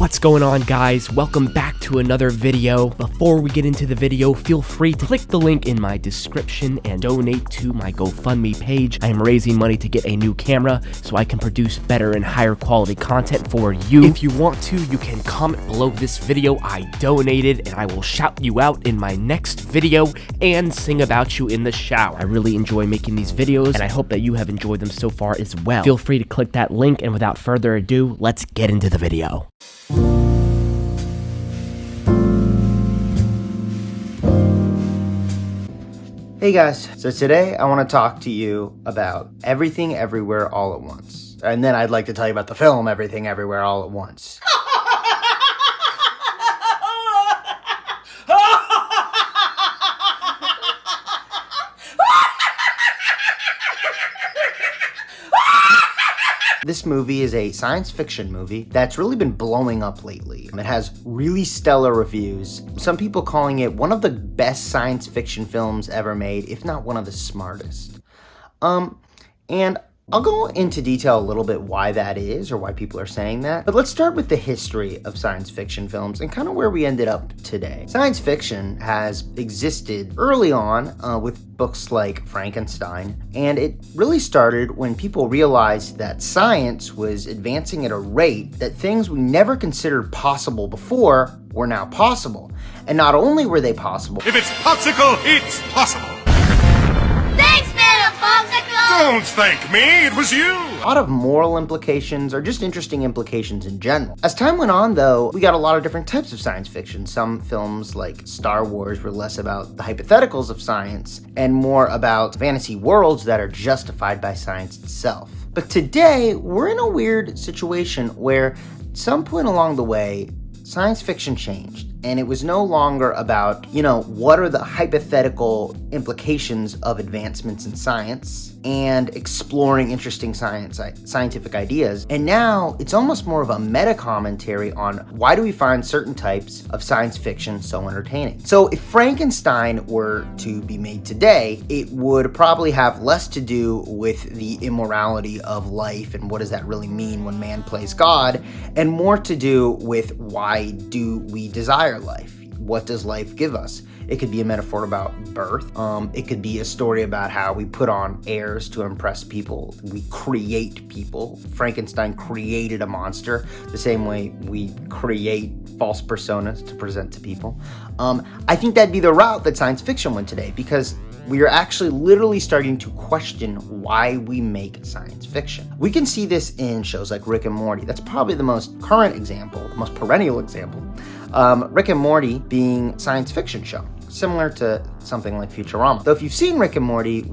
What's going on, guys? Welcome back to another video. Before we get into the video, feel free to click the link in my description and donate to my GoFundMe page. I am raising money to get a new camera so I can produce better and higher quality content for you. If you want to, you can comment below this video I donated and I will shout you out in my next video and sing about you in the shower. I really enjoy making these videos and I hope that you have enjoyed them so far as well. Feel free to click that link, and without further ado, let's get into the video. Hey guys, so today I want to talk to you about Everything Everywhere All at Once. And then I'd like to tell you about the film Everything Everywhere All at Once. This movie is a science fiction movie that's really been blowing up lately. It has really stellar reviews. Some people calling it one of the best science fiction films ever made, if not one of the smartest. And I'll go into detail a little bit why that is, or why people are saying that. But let's start with the history of science fiction films and kind of where we ended up today. Science fiction has existed early on with books like Frankenstein, and it really started when people realized that science was advancing at a rate that things we never considered possible before were now possible. And not only were they possible, if it's popsicle, it's possible. Don't thank me, it was you! A lot of moral implications or just interesting implications in general. As time went on, though, we got a lot of different types of science fiction. Some films like Star Wars were less about the hypotheticals of science and more about fantasy worlds that are justified by science itself. But today, we're in a weird situation where at some point along the way, science fiction changed, and it was no longer about, what are the hypothetical implications of advancements in science and exploring interesting scientific ideas. And now it's almost more of a meta-commentary on why do we find certain types of science fiction so entertaining. So if Frankenstein were to be made today, it would probably have less to do with the immorality of life and what does that really mean when man plays God, and more to do with why do we desire life? What does life give us? It could be a metaphor about birth. It could be a story about how we put on airs to impress people. We create people. Frankenstein created a monster the same way we create false personas to present to people. I think that'd be the route that science fiction went today, because we are actually literally starting to question why we make science fiction. We can see this in shows like Rick and Morty. That's probably the most current example, the most perennial example. Rick and Morty being a science fiction show, similar to something like Futurama. Though if you've seen Rick and Morty,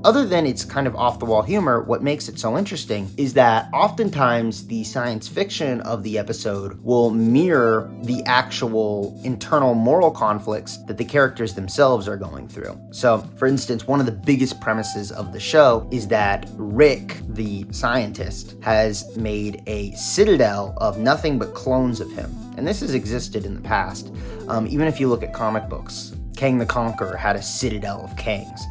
other than its kind of off-the-wall humor, what makes it so interesting is that oftentimes the science fiction of the episode will mirror the actual internal moral conflicts that the characters themselves are going through. So, for instance, one of the biggest premises of the show is that Rick, the scientist, has made a citadel of nothing but clones of him. And this has existed in the past. Even if you look at comic books, Kang the Conqueror had a citadel of Kangs.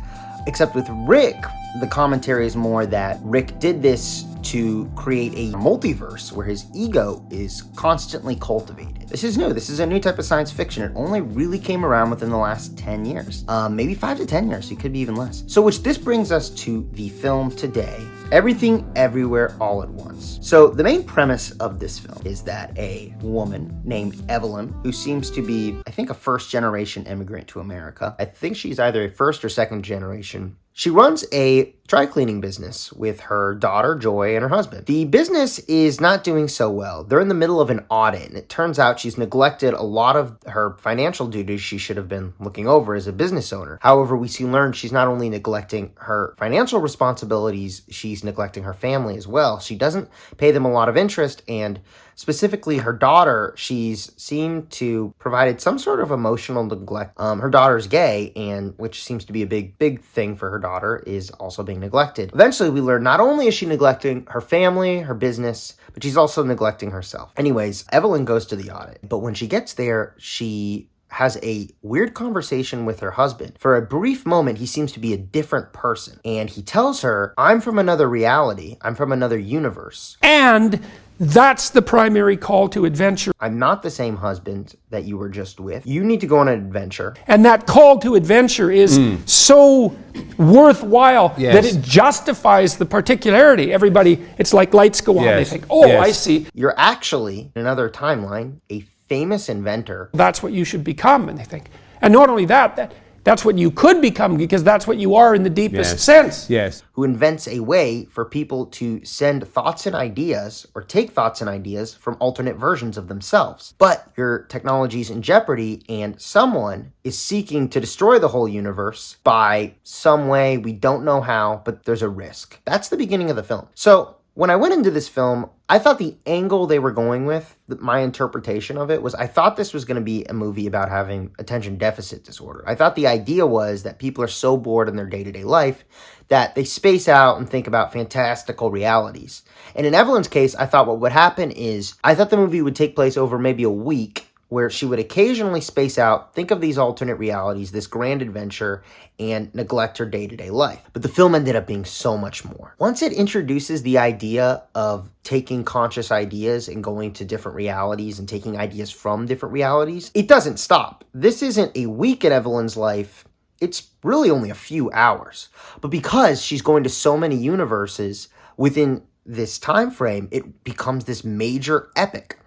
Except with Rick, the commentary is more that Rick did this to create a multiverse where his ego is constantly cultivated. This is new. This is a new type of science fiction. It only really came around within the last 10 years. Maybe 5 to 10 years. It could be even less. So this brings us to the film today, Everything Everywhere All at Once. So the main premise of this film is that a woman named Evelyn, who seems to be, I think, a first-generation immigrant to America. I think she's either a first or second generation. She runs a dry cleaning business with her daughter, Joy, and her husband. The business is not doing so well. They're in the middle of an audit, and it turns out she's neglected a lot of her financial duties she should have been looking over as a business owner. However, we soon learn she's not only neglecting her financial responsibilities, she's neglecting her family as well. She doesn't pay them a lot of interest, and specifically her daughter, she's seemed to provided some sort of emotional neglect. Her daughter's gay, and which seems to be a big thing for her daughter, is also being neglected. Eventually, we learn not only is she neglecting her family, her business, but she's also neglecting herself. Anyways, Evelyn goes to the audit, but when she gets there, she has a weird conversation with her husband. For a brief moment, he seems to be a different person, and he tells her, "I'm from another reality. I'm from another universe. And That's the primary call to adventure. I'm not the same husband that you were just with. You need to go on an adventure. And that call to adventure is so worthwhile that it justifies the particularity. Everybody, it's like lights go on. They think, I see. You're actually, in another timeline, a famous inventor. That's what you should become, and they think. And not only that, that's what you could become, because that's what you are in the deepest sense. Yes. Who invents a way for people to send thoughts and ideas, or take thoughts and ideas from alternate versions of themselves. But your technology's in jeopardy, and someone is seeking to destroy the whole universe by some way, we don't know how, but there's a risk. That's the beginning of the film. So when I went into this film, I thought the angle they were going with, my interpretation of it, was I thought this was going to be a movie about having attention deficit disorder. I thought the idea was that people are so bored in their day-to-day life that they space out and think about fantastical realities. And in Evelyn's case, I thought what would happen is, I thought the movie would take place over maybe a week, where she would occasionally space out, think of these alternate realities, this grand adventure, and neglect her day-to-day life. But the film ended up being so much more. Once it introduces the idea of taking conscious ideas and going to different realities and taking ideas from different realities, it doesn't stop. This isn't a week in Evelyn's life. It's really only a few hours. But because she's going to so many universes within this time frame, it becomes this major epic.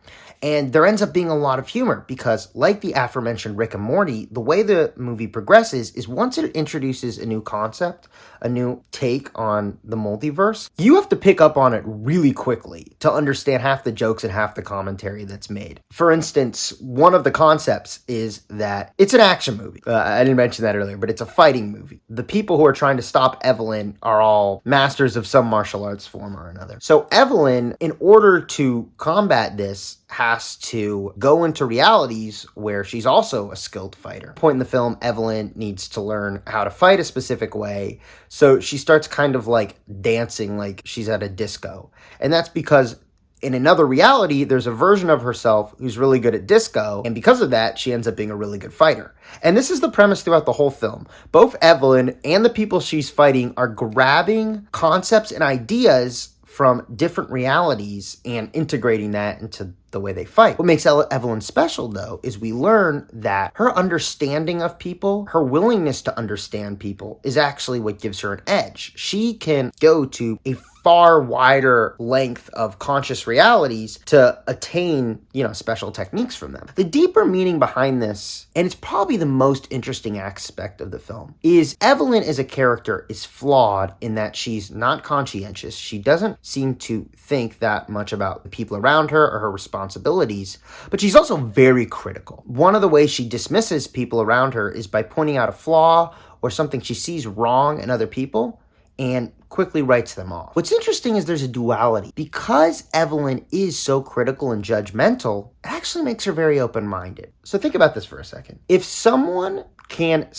And there ends up being a lot of humor because, like the aforementioned Rick and Morty, the way the movie progresses is once it introduces a new concept, a new take on the multiverse, you have to pick up on it really quickly to understand half the jokes and half the commentary that's made. For instance, one of the concepts is that it's an action movie. I didn't mention that earlier, but it's a fighting movie. The people who are trying to stop Evelyn are all masters of some martial arts form or another. So Evelyn, in order to combat this, has to go into realities where she's also a skilled fighter. Point in the film, Evelyn needs to learn how to fight a specific way, so she starts kind of like dancing like she's at a disco. And that's because in another reality, there's a version of herself who's really good at disco, and because of that, she ends up being a really good fighter. And this is the premise throughout the whole film. Both Evelyn and the people she's fighting are grabbing concepts and ideas from different realities and integrating that into the way they fight. What makes Evelyn special, though, is we learn that her understanding of people, her willingness to understand people, is actually what gives her an edge. She can go to a far wider length of conscious realities to attain, special techniques from them. The deeper meaning behind this, and it's probably the most interesting aspect of the film, is Evelyn as a character is flawed in that she's not conscientious. She doesn't seem to think that much about the people around her or her responsibilities, but she's also very critical. One of the ways she dismisses people around her is by pointing out a flaw or something she sees wrong in other people and quickly writes them off. What's interesting is there's a duality. Because Evelyn is so critical and judgmental, it actually makes her very open-minded. So think about this for a second. If someone can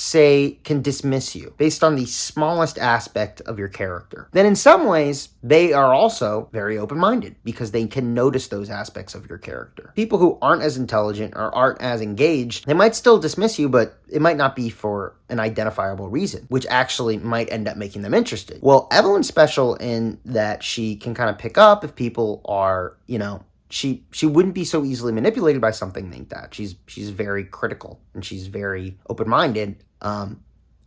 dismiss you based on the smallest aspect of your character, then in some ways, they are also very open-minded because they can notice those aspects of your character. People who aren't as intelligent or aren't as engaged, they might still dismiss you, but it might not be for an identifiable reason, which actually might end up making them interested. Well, Evelyn's special in that she can kind of pick up if people are, she wouldn't be so easily manipulated by something like that. She's very critical and she's very open-minded. Or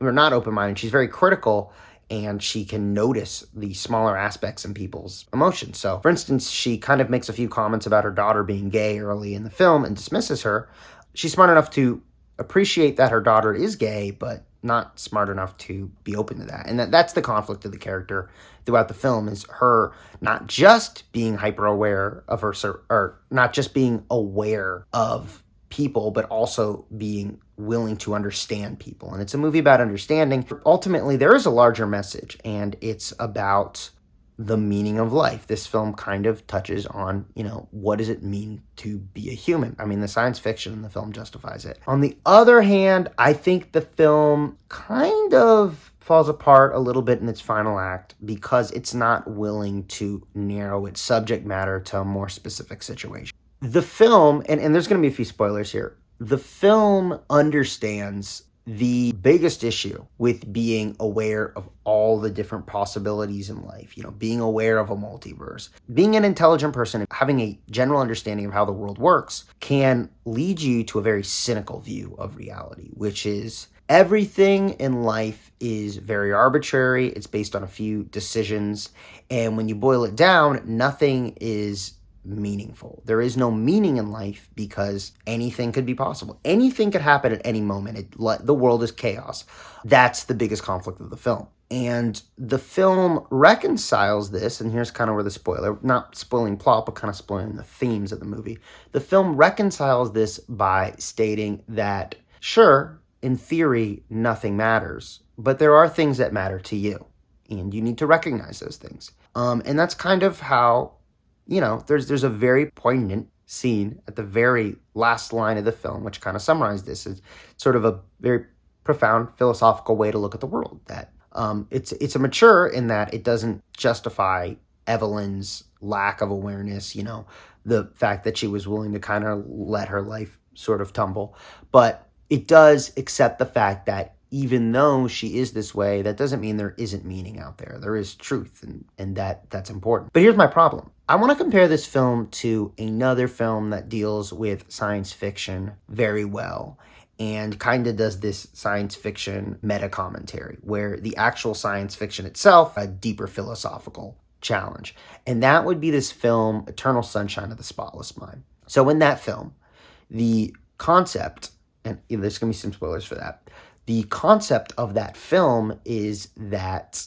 not open-minded, she's very critical, and she can notice the smaller aspects in people's emotions. So, for instance, she kind of makes a few comments about her daughter being gay early in the film and dismisses her. She's smart enough to appreciate that her daughter is gay, but not smart enough to be open to that. And that's the conflict of the character throughout the film, is her not just being hyper aware of her, or not just being aware of people, but also being willing to understand people. And it's a movie about understanding. Ultimately, there is a larger message, and it's about the meaning of life. This film kind of touches on, what does it mean to be a human? I mean, the science fiction in the film justifies it. On the other hand, I think the film kind of falls apart a little bit in its final act because it's not willing to narrow its subject matter to a more specific situation. The film, and there's going to be a few spoilers here, the film understands the biggest issue with being aware of all the different possibilities in life, being aware of a multiverse, being an intelligent person, having a general understanding of how the world works can lead you to a very cynical view of reality, which is everything in life is very arbitrary. It's based on a few decisions. And when you boil it down, nothing is meaningful. There is no meaning in life because anything could be possible. Anything could happen at any moment. The world is chaos. That's the biggest conflict of the film. And the film reconciles this, and here's kind of where the spoiler, not spoiling plot, but kind of spoiling the themes of the movie. The film reconciles this by stating that, sure, in theory, nothing matters, but there are things that matter to you, and you need to recognize those things. And that's kind of how, there's a very poignant scene at the very last line of the film, which kind of summarizes this. It's sort of a very profound philosophical way to look at the world, that it's a mature in that it doesn't justify Evelyn's lack of awareness, the fact that she was willing to kind of let her life sort of tumble, but it does accept the fact that even though she is this way, that doesn't mean there isn't meaning out there. There is truth, and that's important. But here's my problem. I want to compare this film to another film that deals with science fiction very well and kind of does this science fiction meta commentary where the actual science fiction itself, a deeper philosophical challenge. And that would be this film, Eternal Sunshine of the Spotless Mind. So in that film, the concept, and there's going to be some spoilers for that, the concept of that film is that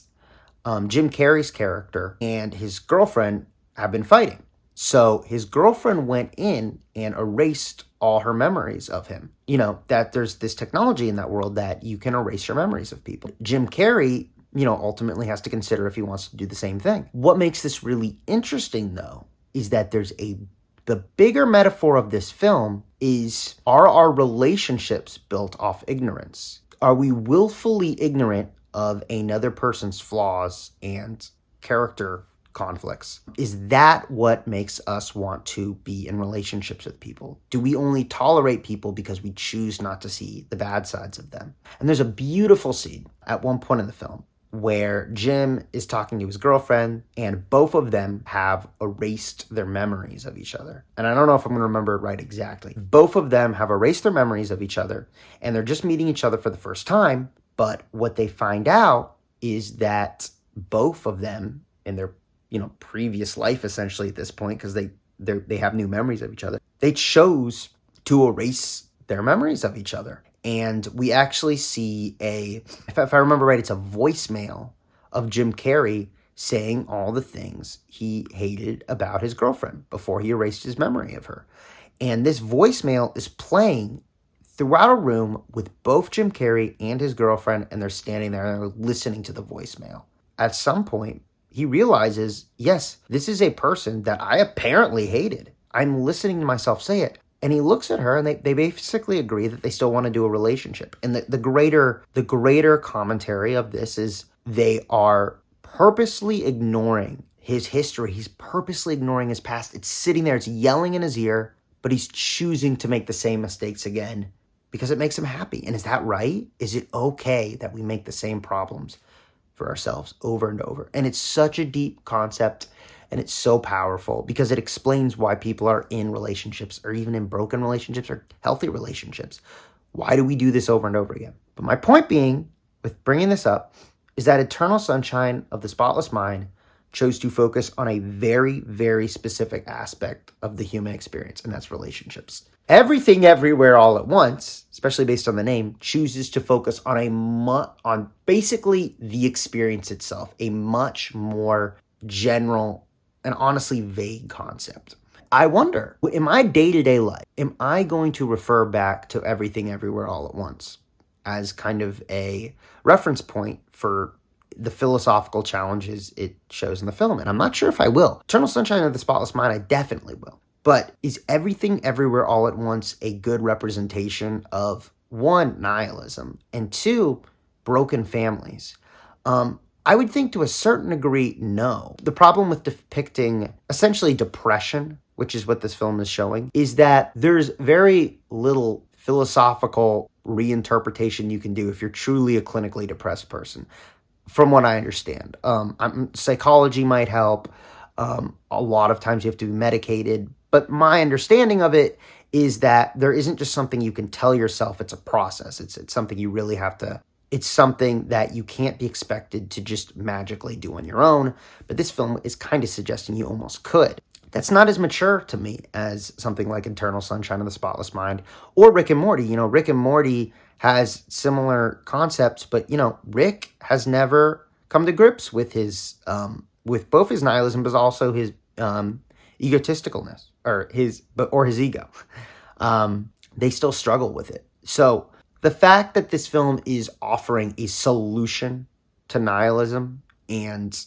Jim Carrey's character and his girlfriend have been fighting. So his girlfriend went in and erased all her memories of him. That there's this technology in that world that you can erase your memories of people. Jim Carrey, ultimately has to consider if he wants to do the same thing. What makes this really interesting, though, is that the bigger metaphor of this film is, are our relationships built off ignorance? Are we willfully ignorant of another person's flaws and character conflicts? Is that what makes us want to be in relationships with people? Do we only tolerate people because we choose not to see the bad sides of them? And there's a beautiful scene at one point in the film where Jim is talking to his girlfriend and both of them have erased their memories of each other. And I don't know if I'm going to remember it right exactly. Both of them have erased their memories of each other and they're just meeting each other for the first time. But what they find out is that both of them in their previous life, essentially at this point, because they have new memories of each other, they chose to erase their memories of each other. And we actually see if I remember right, it's a voicemail of Jim Carrey saying all the things he hated about his girlfriend before he erased his memory of her. And this voicemail is playing throughout a room with both Jim Carrey and his girlfriend, and they're standing there and they're listening to the voicemail. At some point, he realizes, yes, this is a person that I apparently hated. I'm listening to myself say it. And he looks at her and they basically agree that they still want to do a relationship. And the greater commentary of this is they are purposely ignoring his history. He's purposely ignoring his past. It's sitting there, it's yelling in his ear, but he's choosing to make the same mistakes again because it makes him happy. And is that right? Is it okay that we make the same problems for ourselves over and over? And it's such a deep concept. And it's so powerful because it explains why people are in relationships or even in broken relationships or healthy relationships. Why do we do this over and over again? But my point being, with bringing this up, is that Eternal Sunshine of the Spotless Mind chose to focus on a very, very specific aspect of the human experience, and that's relationships. Everything Everywhere All at Once, especially based on the name, chooses to focus on basically the experience itself, a much more general and honestly vague concept. I wonder, in my day-to-day life, am I going to refer back to Everything Everywhere All at Once as kind of a reference point for the philosophical challenges it shows in the film? And I'm not sure if I will. Eternal Sunshine of the Spotless Mind, I definitely will. But is Everything Everywhere All at Once a good representation of, one, nihilism, and two, broken families? I would think to a certain degree, no. The problem with depicting essentially depression, which is what this film is showing, is that there's very little philosophical reinterpretation you can do if you're truly a clinically depressed person, from what I understand. Psychology might help. A lot of times you have to be medicated. But my understanding of it is that there isn't just something you can tell yourself. It's a process. It's something you really have to, it's something that you can't be expected to just magically do on your own. But this film is kind of suggesting you almost could. That's not as mature to me as something like Eternal Sunshine of the Spotless Mind or Rick and Morty. You know, Rick and Morty has similar concepts, but, you know, Rick has never come to grips with his, with both his nihilism, but also his egotisticalness or his ego. They still struggle with it. So the fact that this film is offering a solution to nihilism and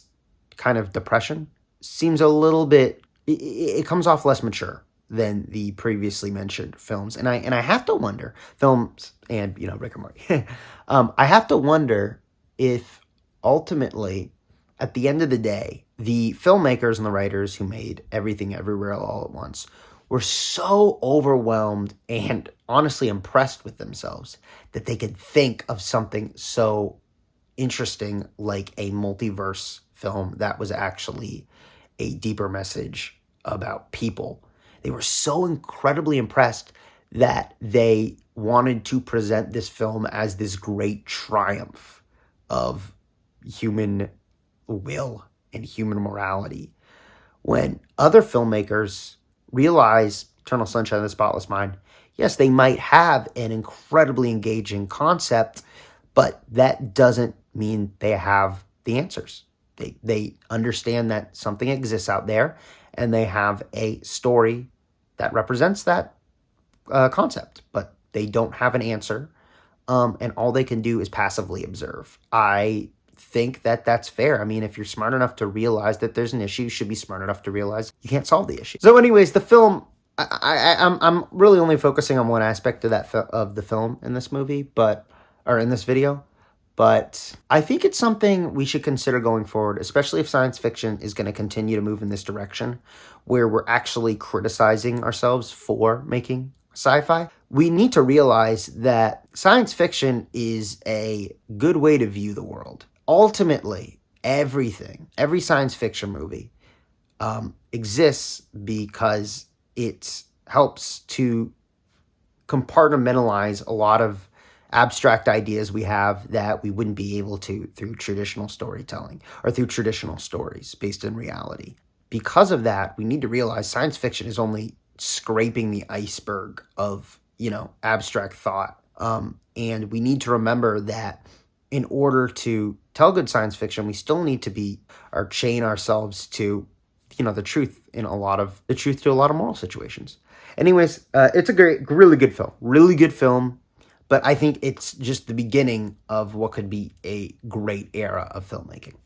kind of depression seems a little bit, it comes off less mature than the previously mentioned films. And I have to wonder, films and, you know, Rick and Morty, I have to wonder if ultimately, at the end of the day, the filmmakers and the writers who made Everything Everywhere All at Once were so overwhelmed and honestly impressed with themselves that they could think of something so interesting like a multiverse film that was actually a deeper message about people. They were so incredibly impressed that they wanted to present this film as this great triumph of human will and human morality. When other filmmakers realize Eternal Sunshine of the Spotless Mind, yes, they might have an incredibly engaging concept, but that doesn't mean they have the answers. They understand that something exists out there, and they have a story that represents that concept, but they don't have an answer, and all they can do is passively observe. I think that that's fair. I mean, if you're smart enough to realize that there's an issue, you should be smart enough to realize you can't solve the issue. So anyways, the film, I'm really only focusing on one aspect of of the film in this movie, or in this video. But I think it's something we should consider going forward, especially if science fiction is going to continue to move in this direction, where we're actually criticizing ourselves for making sci-fi. We need to realize that science fiction is a good way to view the world. Ultimately, every science fiction movie exists because it helps to compartmentalize a lot of abstract ideas we have that we wouldn't be able to through traditional storytelling or through traditional stories based in reality. Because of that, we need to realize science fiction is only scraping the iceberg of, you know, abstract thought. And we need to remember that in order to tell good science fiction, we still need to chain ourselves to, you know, the truth to a lot of moral situations. Anyways, it's a really good film. But I think it's just the beginning of what could be a great era of filmmaking.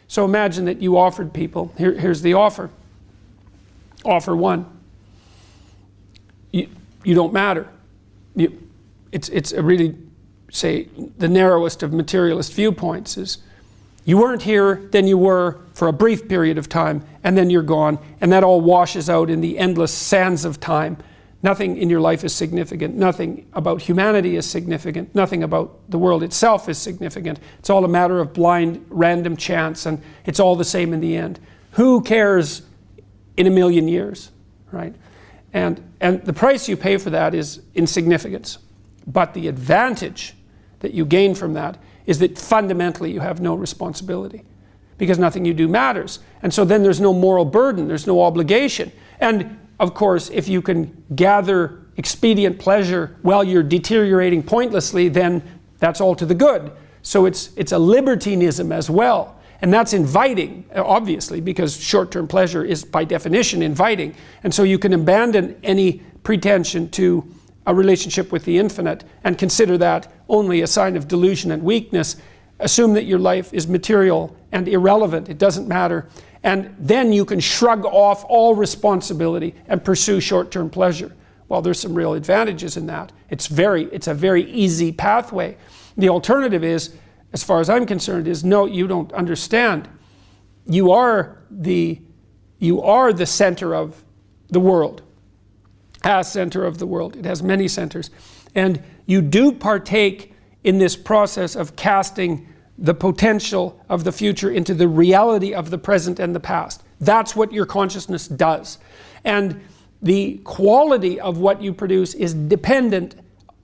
So imagine that you offered people, here's the offer. Offer one. You don't matter. It's a really, say, the narrowest of materialist viewpoints is you weren't here, then you were for a brief period of time, and then you're gone, and that all washes out in the endless sands of time. Nothing in your life is significant. Nothing about humanity is significant. Nothing about the world itself is significant. It's all a matter of blind, random chance, and it's all the same in the end. Who cares in a million years, right? And the price you pay for that is insignificance. But the advantage that you gain from that is that fundamentally you have no responsibility because nothing you do matters. And so then there's no moral burden, there's no obligation. And of course, if you can gather expedient pleasure while you're deteriorating pointlessly, then that's all to the good. So it's a libertinism as well. And that's inviting, obviously, because short-term pleasure is by definition inviting. And so you can abandon any pretension to a relationship with the infinite and consider that only a sign of delusion and weakness. Assume that your life is material and irrelevant. It doesn't matter. And then you can shrug off all responsibility and pursue short-term pleasure. Well, there's some real advantages in that. It's a very easy pathway. The alternative is, as far as I'm concerned, is no, you don't understand. You are the center of the world. As center of the world. It has many centers. And you do partake in this process of casting the potential of the future into the reality of the present and the past. That's what your consciousness does. And the quality of what you produce is dependent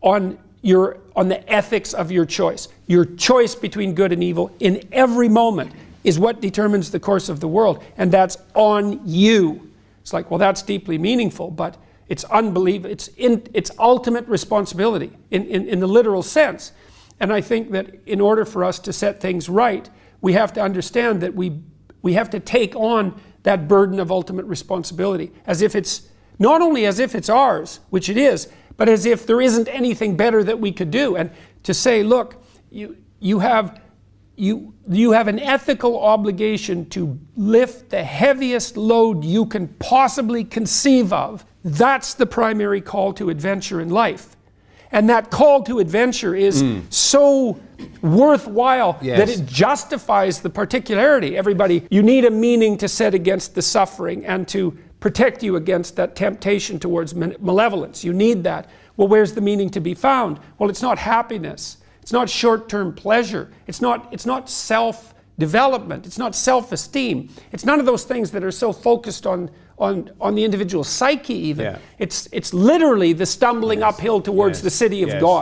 on the ethics of your choice. Your choice between good and evil in every moment is what determines the course of the world, and that's on you. It's like, well, that's deeply meaningful, but it's unbelievable. It's ultimate responsibility in the literal sense. And I think that in order for us to set things right, we have to understand that we have to take on that burden of ultimate responsibility, as if it's not only as if it's ours, which it is, but as if there isn't anything better that we could do. And to say, look, you have an ethical obligation to lift the heaviest load you can possibly conceive of. That's the primary call to adventure in life. And that call to adventure is so worthwhile that it justifies the particularity. Everybody, you need a meaning to set against the suffering and to protect you against that temptation towards malevolence. You need that. Well, where's the meaning to be found? Well, it's not happiness. It's not short-term pleasure. It's not self-development. It's not self-esteem. It's none of those things that are so focused on the individual psyche even. Yeah. It's literally the stumbling uphill towards the city of God.